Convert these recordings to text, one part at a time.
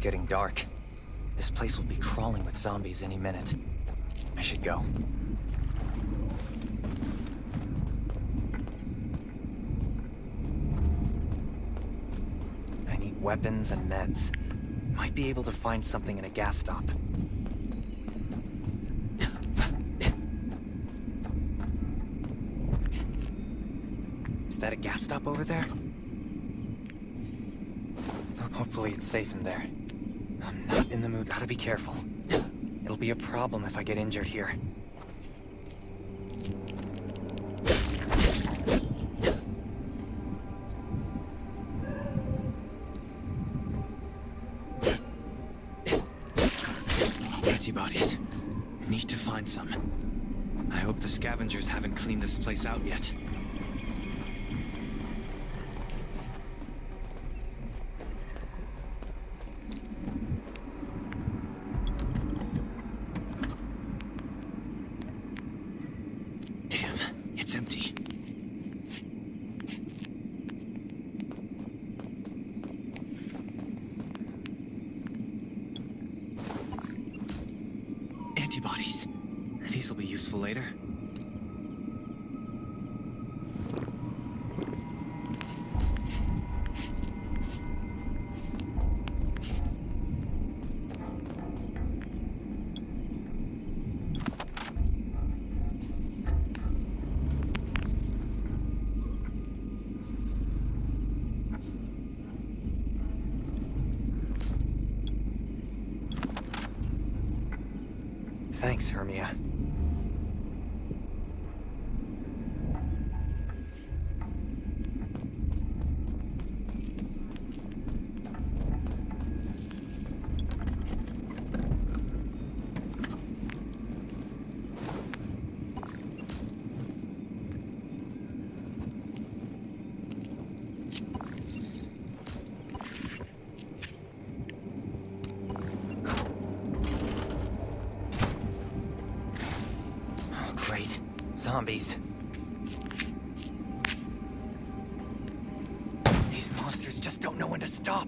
getting dark. This place will be crawling with zombies any minute. I should go. I need weapons and meds. Might be able to find something in a gas stop. Is that a gas stop over there? Hopefully it's safe in there. I'm not in the mood. Gotta be careful. It'll be a problem if I get injured here. Antibodies. Need to find some. I hope the scavengers haven't cleaned this place out yet. Antibodies. These will be useful later. Thanks, Hermia. Great. Zombies. These monsters just don't know when to stop.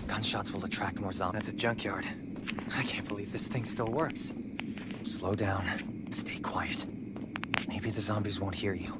Gunshots will attract more zombies. That's a junkyard. I can't believe this thing still works. Slow down. Stay quiet. Maybe the zombies won't hear you.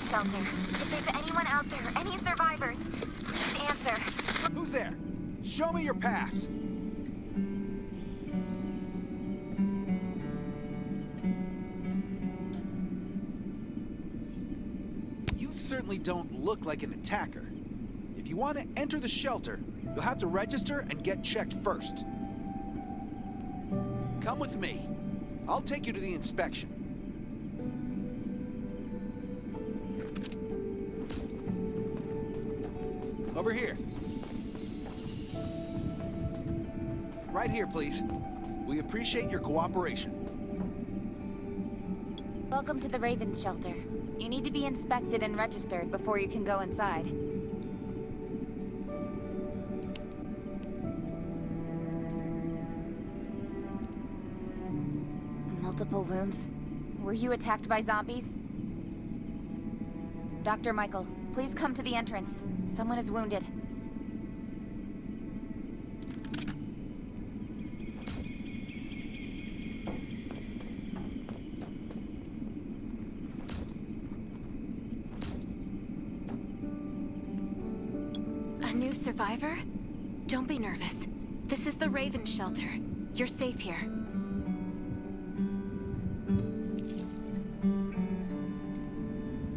Shelter. If there's anyone out there, any survivors, please answer. Who's there? Show me your pass. You certainly don't look like an attacker. If you want to enter the shelter, you'll have to register and get checked first. Come with me. I'll take you to the inspection. Over here. Right here, please. We appreciate your cooperation. Welcome to the Raven Shelter. You need to be inspected and registered before you can go inside. Multiple wounds. Were you attacked by zombies? Dr. Michael, please come to the entrance. Someone is wounded. A new survivor? Don't be nervous. This is the Raven Shelter. You're safe here.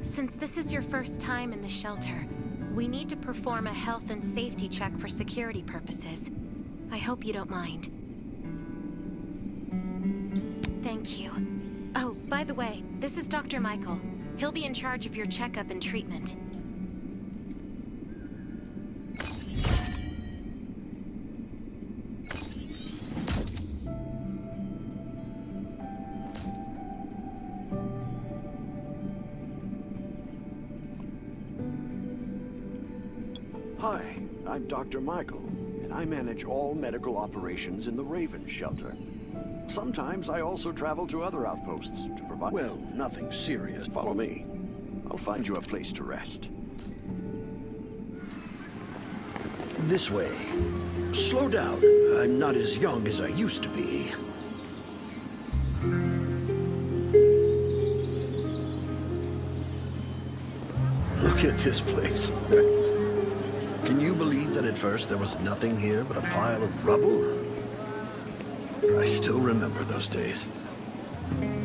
Since this is your first time in the shelter, we need to perform a health and safety check for security purposes. I hope you don't mind. Thank you. Oh, by the way, this is Dr. Michael. He'll be in charge of your checkup and treatment. Hi, I'm Dr. Michael, and I manage all medical operations in the Raven Shelter. Sometimes I also travel to other outposts to provide... Well, nothing serious. Follow me. I'll find you a place to rest. This way. Slow down. I'm not as young as I used to be. Look at this place. Can you believe that at first there was nothing here but a pile of rubble? I still remember those days.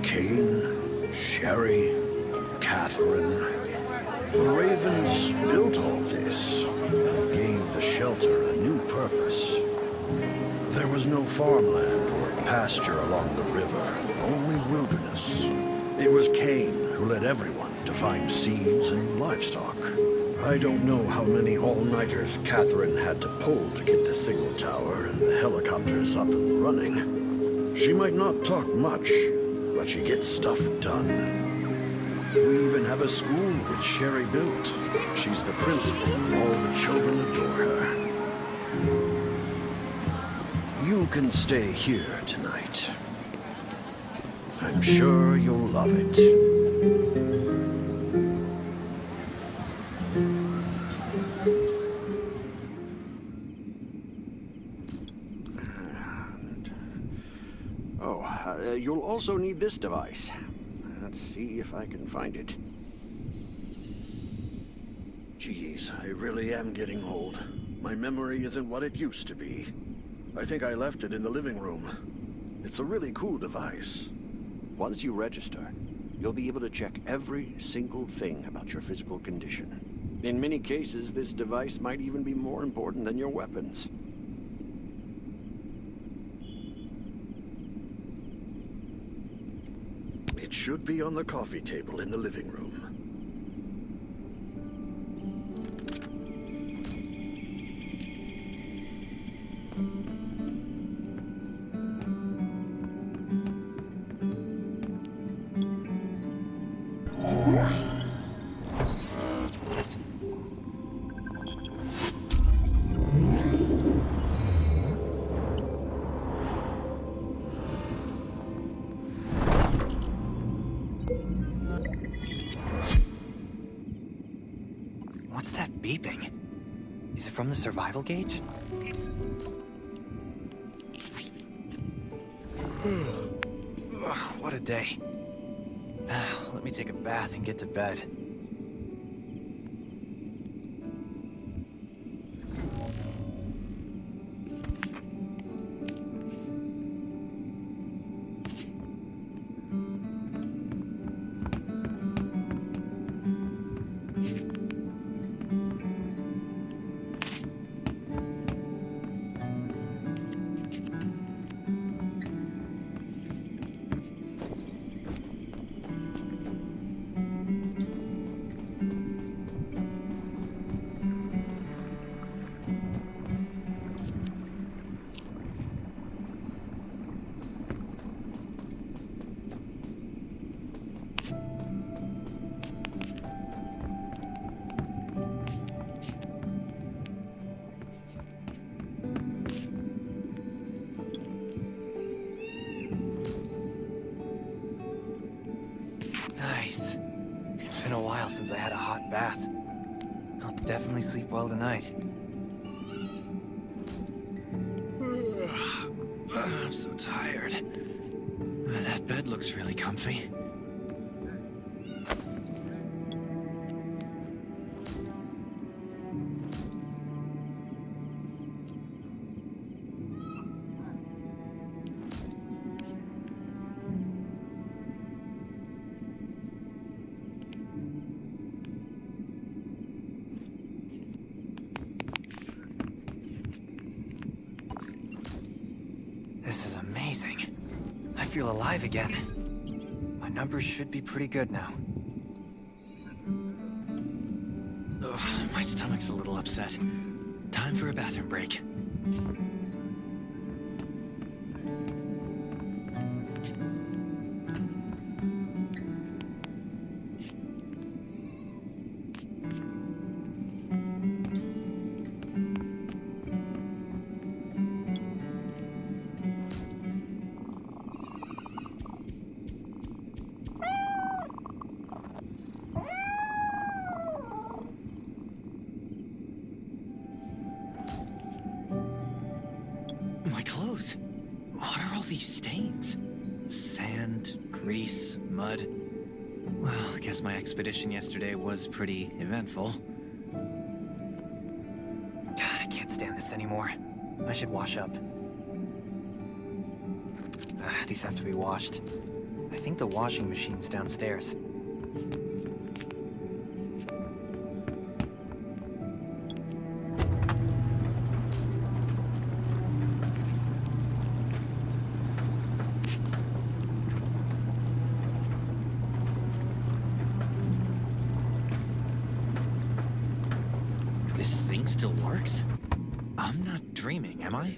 Kane, Sherry, Catherine. The Ravens built all this and gave the shelter a new purpose. There was no farmland or pasture along the river, only wilderness. It was Kane who led everyone to find seeds and livestock. I don't know how many all-nighters Catherine had to pull to get the signal tower and the helicopters up and running. She might not talk much, but she gets stuff done. We even have a school that Sherry built. She's the principal, and all the children adore her. You can stay here tonight. I'm sure you'll love it. You'll also need this device. Let's see if I can find it. Geez, I really am getting old. My memory isn't what it used to be. I think I left it in the living room. It's a really cool device. Once you register, you'll be able to check every single thing about your physical condition. In many cases, this device might even be more important than your weapons. It should be on the coffee table in the living room. What's that beeping? Is it from the survival gauge? What a day. Let me take a bath and get to bed. while since I had a hot bath. I'll definitely sleep well tonight. I'm so tired. That bed looks really comfy. This is amazing. I feel alive again. My numbers should be pretty good now. Ugh, my stomach's a little upset. Time for a bathroom break. My clothes. What are all these stains? Sand, grease, mud. Well, I guess my expedition yesterday was pretty eventful. God, I can't stand this anymore. I should wash up. These have to be washed. I think the washing machine's downstairs. This thing still works? I'm not dreaming, am I?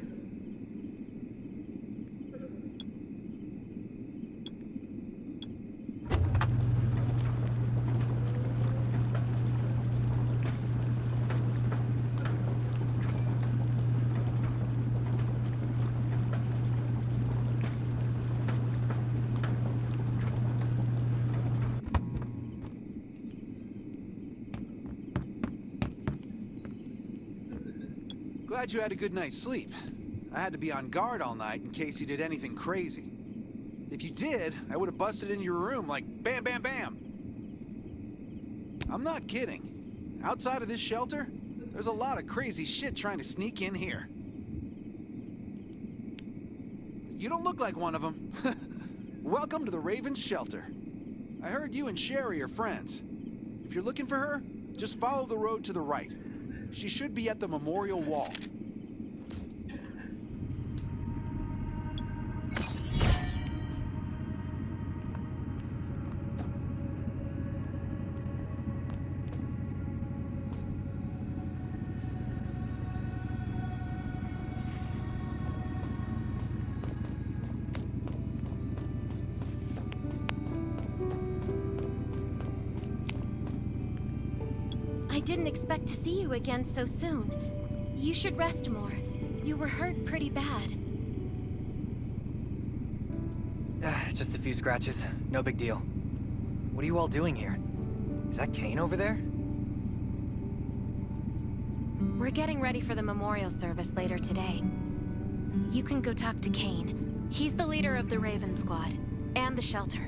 Glad you had a good night's sleep. I had to be on guard all night in case you did anything crazy. If you did, I would have busted in your room like bam, bam, bam. I'm not kidding. Outside of this shelter, there's a lot of crazy shit trying to sneak in here. You don't look like one of them. Welcome to the Raven's shelter. I heard you and Sherry are friends. If you're looking for her, just follow the road to the right. She should be at the memorial wall. I didn't expect to see you again so soon. You should rest more. You were hurt pretty bad. Just a few scratches. No big deal. What are you all doing here? Is that Kane over there? We're getting ready for the memorial service later today. You can go talk to Kane. He's the leader of the Raven Squad, and the shelter.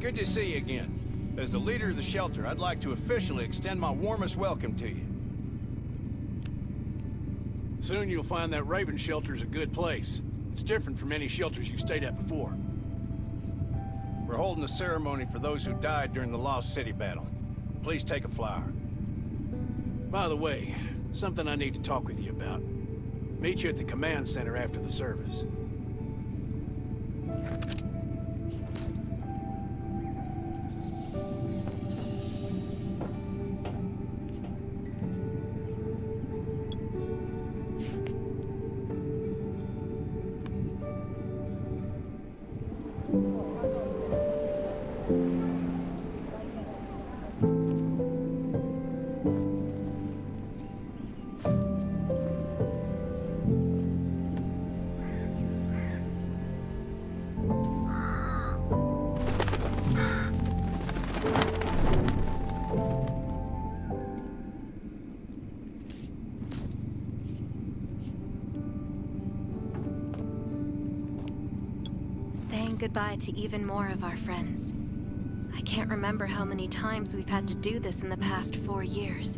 Good to see you again. As the leader of the shelter, I'd like to officially extend my warmest welcome to you. Soon you'll find that Raven shelter's a good place. It's different from any shelters you've stayed at before. We're holding a ceremony for those who died during the Lost City battle. Please take a flower. By the way, something I need to talk with you about. Meet you at the command center after the service. goodbye to even more of our friends. I can't remember how many times we've had to do this in the past 4 years.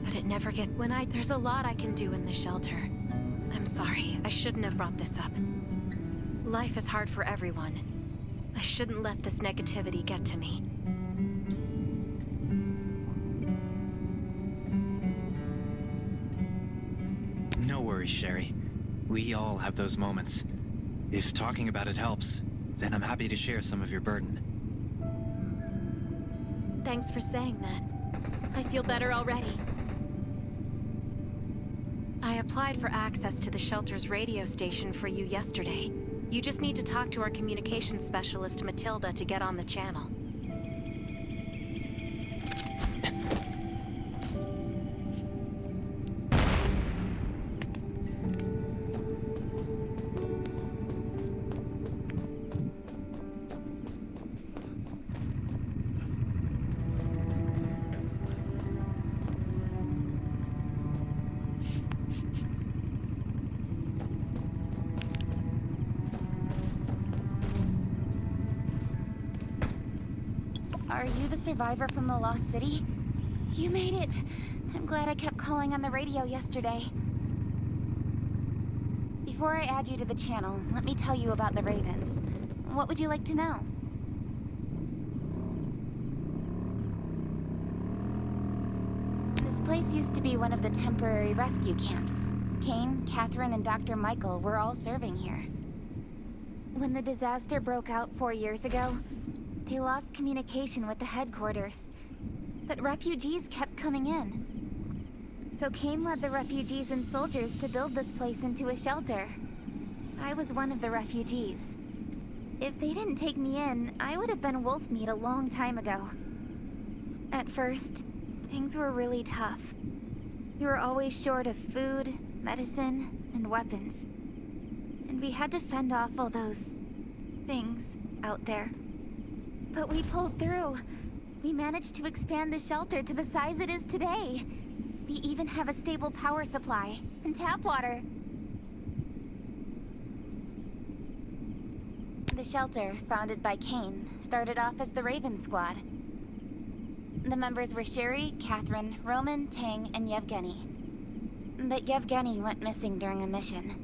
But it never gets... There's a lot I can do in the shelter. I'm sorry, I shouldn't have brought this up. Life is hard for everyone. I shouldn't let this negativity get to me. No worries, Sherry. We all have those moments. If talking about it helps, then I'm happy to share some of your burden. Thanks for saying that. I feel better already. I applied for access to the shelter's radio station for you yesterday. You just need to talk to our communications specialist, Matilda, to get on the channel. Are you the survivor from the Lost City? You made it. I'm glad I kept calling on the radio yesterday. Before I add you to the channel, let me tell you about the Ravens. What would you like to know? This place used to be one of the temporary rescue camps. Kane, Catherine, and Dr. Michael were all serving here. When the disaster broke out 4 years ago, they lost communication with the headquarters, but refugees kept coming in. So Kane led the refugees and soldiers to build this place into a shelter. I was one of the refugees. If they didn't take me in, I would have been wolf meat a long time ago. At first, things were really tough. We were always short of food, medicine, and weapons. And we had to fend off all those things out there. But we pulled through. We managed to expand the shelter to the size it is today. We even have a stable power supply and tap water. The shelter, founded by Kane, started off as the Raven Squad. The members were Sherry, Catherine, Roman, Tang, and Yevgeny. But Yevgeny went missing during a mission.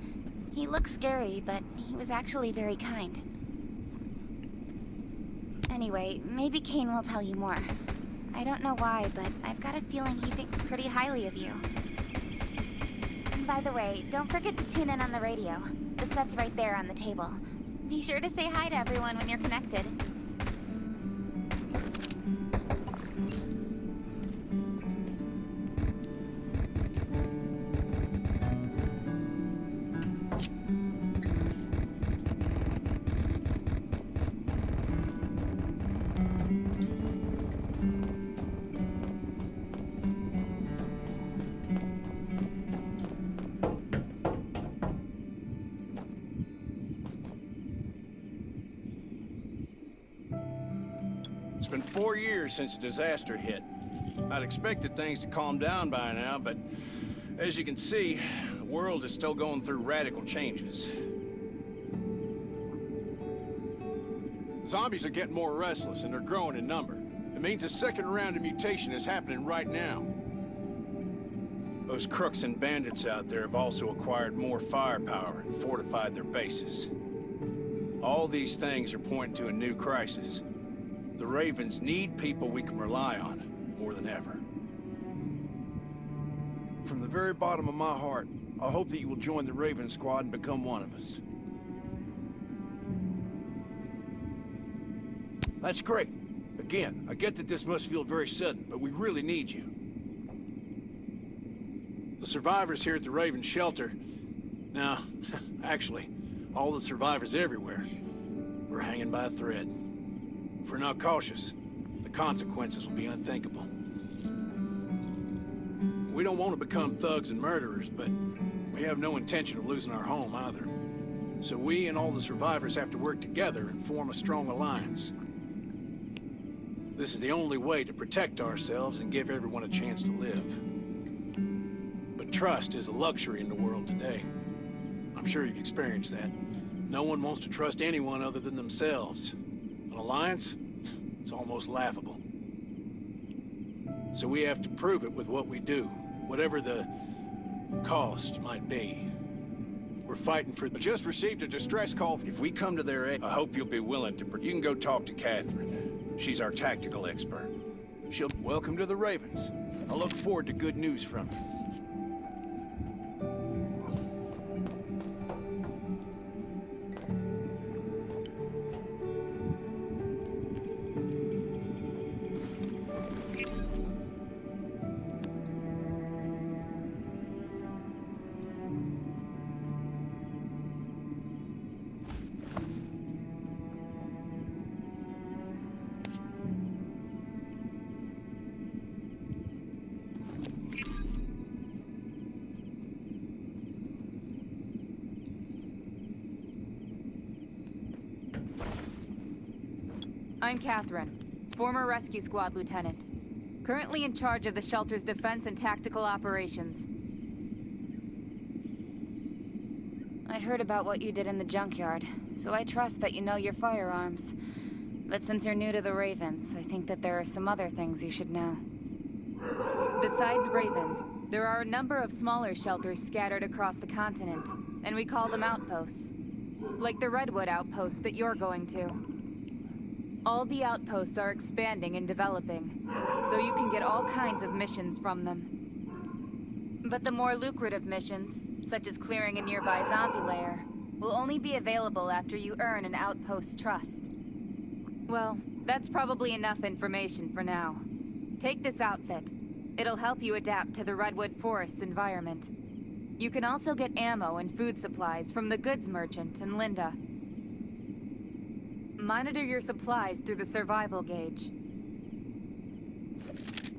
He looked scary, but he was actually very kind. Anyway, maybe Kane will tell you more. I don't know why, but I've got a feeling he thinks pretty highly of you. And by the way, don't forget to tune in on the radio. The set's right there on the table. Be sure to say hi to everyone when you're connected. It's been 4 years since the disaster hit. I'd expected things to calm down by now, but as you can see, the world is still going through radical changes. Zombies are getting more restless and they're growing in number. It means a second round of mutation is happening right now. Those crooks and bandits out there have also acquired more firepower and fortified their bases. All these things are pointing to a new crisis. The Ravens need people we can rely on, more than ever. From the very bottom of my heart, I hope that you will join the Raven Squad and become one of us. That's great. Again, I get that this must feel very sudden, but we really need you. The survivors here at the Raven Shelter... No, actually, all the survivors everywhere. We're hanging by a thread. If we're not cautious, the consequences will be unthinkable. We don't want to become thugs and murderers, but we have no intention of losing our home either. So we and all the survivors have to work together and form a strong alliance. This is the only way to protect ourselves and give everyone a chance to live. But trust is a luxury in the world today. I'm sure you've experienced that. No one wants to trust anyone other than themselves. An alliance? It's almost laughable. So we have to prove it with what we do, whatever the cost might be. We're fighting for... I just received a distress call. If we come to their aid, I hope you'll be willing to... You can go talk to Catherine. She's our tactical expert. She'll... Welcome to the Ravens. I look forward to good news from you. I'm Catherine, former rescue squad lieutenant. Currently in charge of the shelter's defense and tactical operations. I heard about what you did in the junkyard, so I trust that you know your firearms. But since you're new to the Ravens, I think that there are some other things you should know. Besides Raven, there are a number of smaller shelters scattered across the continent, and we call them outposts. Like the Redwood outpost that you're going to. All the outposts are expanding and developing, so you can get all kinds of missions from them. But the more lucrative missions, such as clearing a nearby zombie lair, will only be available after you earn an outpost's trust. Well, that's probably enough information for now. Take this outfit. It'll help you adapt to the Redwood Forest's environment. You can also get ammo and food supplies from the goods merchant in Linda. Monitor your supplies through the survival gauge.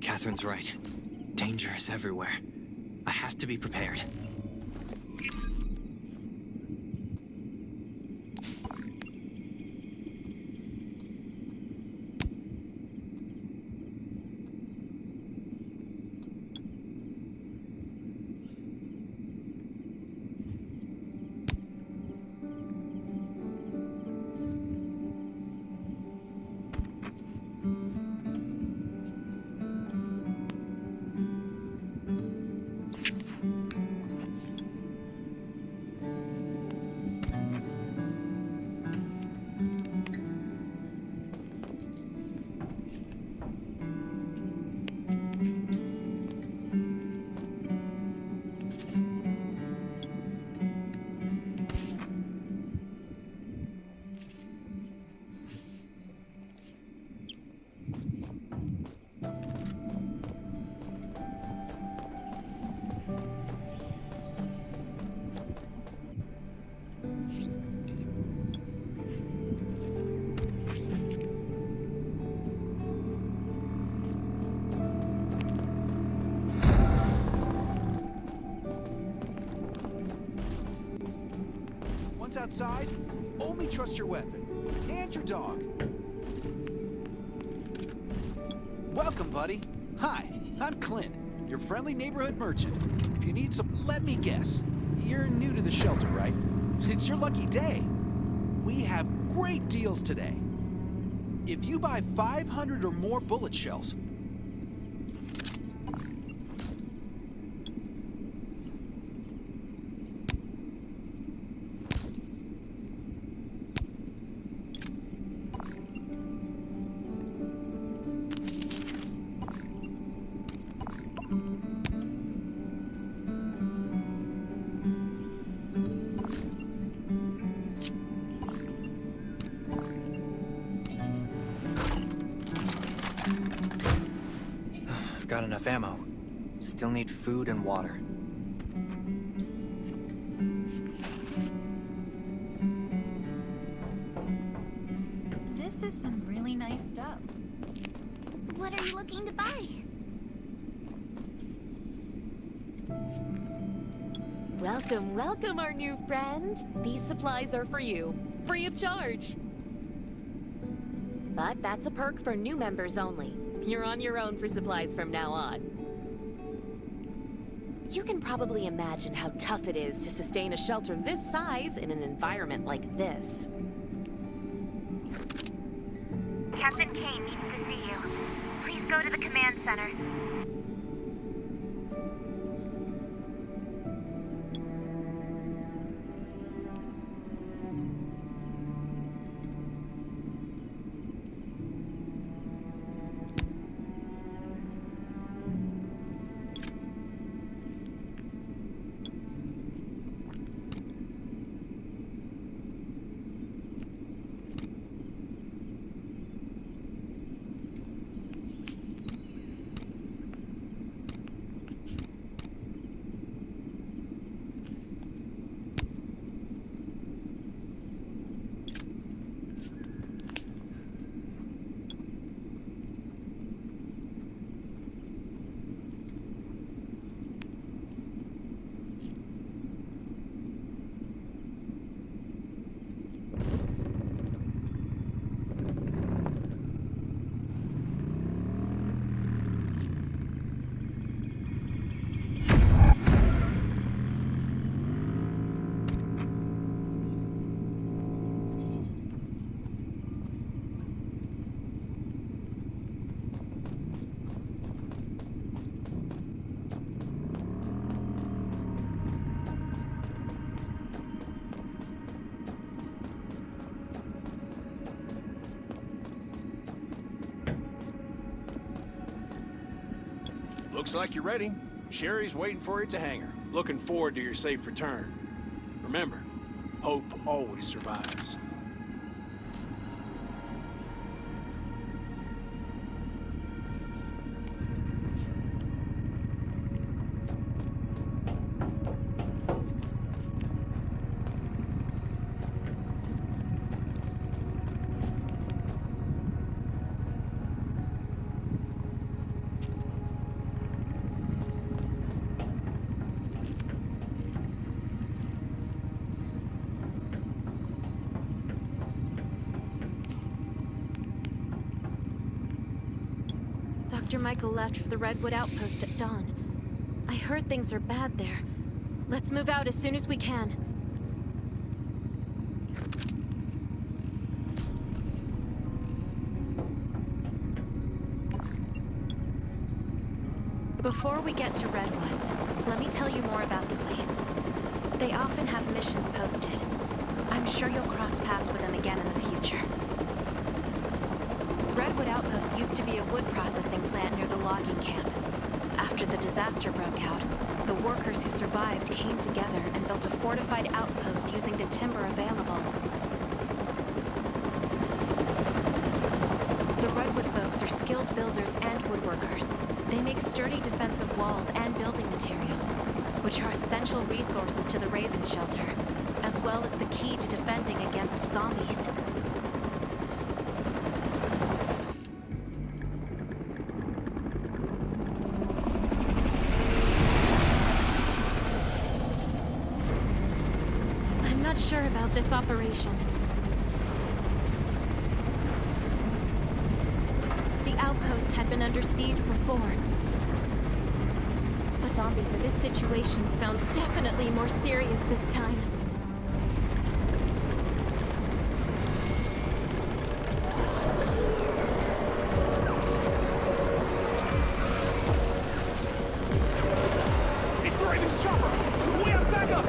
Catherine's right. Danger is everywhere. I have to be prepared. Outside, only trust your weapon and your dog. Welcome, buddy. Hi, I'm Clint, your friendly neighborhood merchant. If you need some, let me guess. You're new to the shelter, right? It's your lucky day. We have great deals today. If you buy 500 or more bullet shells, Got enough ammo. Still need food and water. This is some really nice stuff. What are you looking to buy? Welcome, welcome, our new friend. These supplies are for you, free of charge. But that's a perk for new members only. You're on your own for supplies from now on. You can probably imagine how tough it is to sustain a shelter this size in an environment like this. Captain Kane needs to see you. Please go to the command center. Looks like you're ready. Sherry's waiting for you at the hangar. Looking forward to your safe return. Remember, hope always survives. Dr. Michael left for the Redwood Outpost at dawn. I heard things are bad there. Let's move out as soon as we can. Before we get to Redwoods, let me tell you more about the place. They often have missions posted. I'm sure you'll cross paths with them again in the future. Redwood Outpost used to be a wood processing plant near the logging camp. After the disaster broke out, the workers who survived came together and built a fortified outpost using the timber available. The Redwood folks are skilled builders and woodworkers. They make sturdy defensive walls and building materials, which are essential resources to the Raven Shelter, as well as the key to defending against zombies. Sure about this operation. The outpost had been under siege before. But zombies in this situation sounds definitely more serious this time. It's the Raven's chopper! We have backup!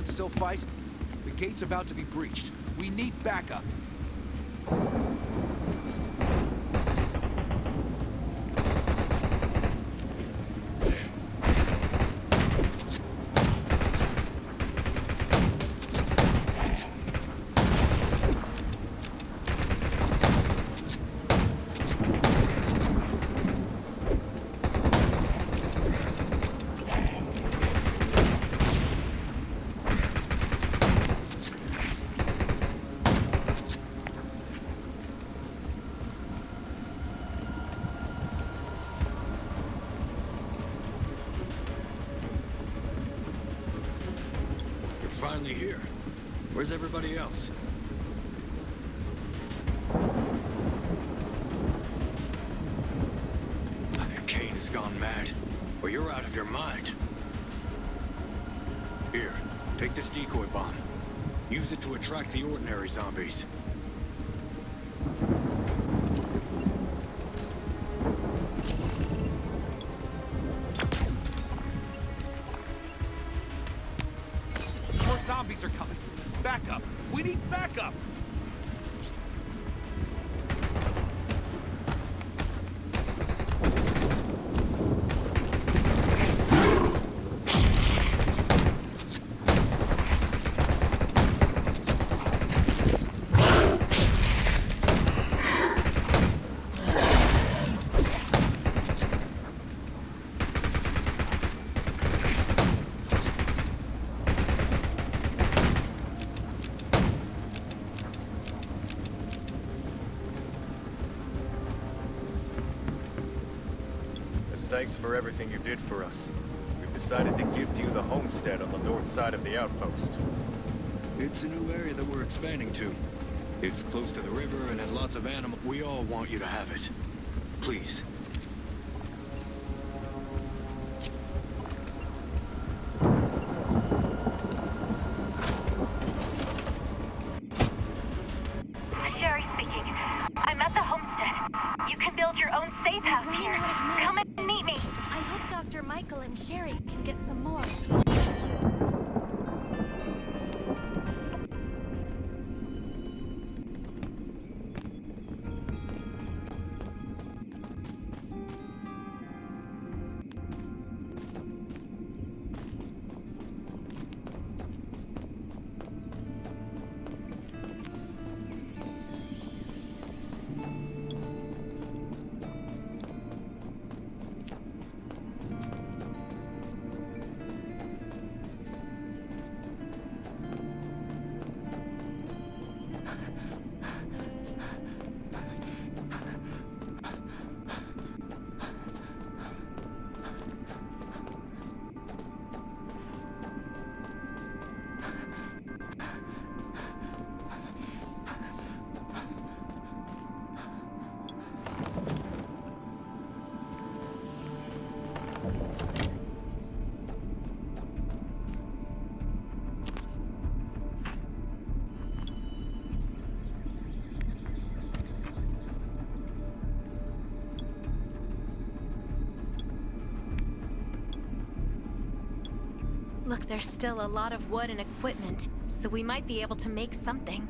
Still fight? The gate's about to be breached. We need backup. finally here. Where's everybody else? Kane has gone mad, or you're out of your mind. Here, take this decoy bomb. Use it to attract the ordinary zombies. More zombies are coming. Backup. We need backup. Thanks for everything you did for us. We've decided to gift you the homestead on the north side of the outpost. It's a new area that we're expanding to. It's close to the river and has lots of animals. We all want you to have it. Please. Sherry speaking. I'm at the homestead. You can build your own safe house here. Come and meet me. I hope Dr. Michael and Sherry can get some more. Look, there's still a lot of wood and equipment, so we might be able to make something.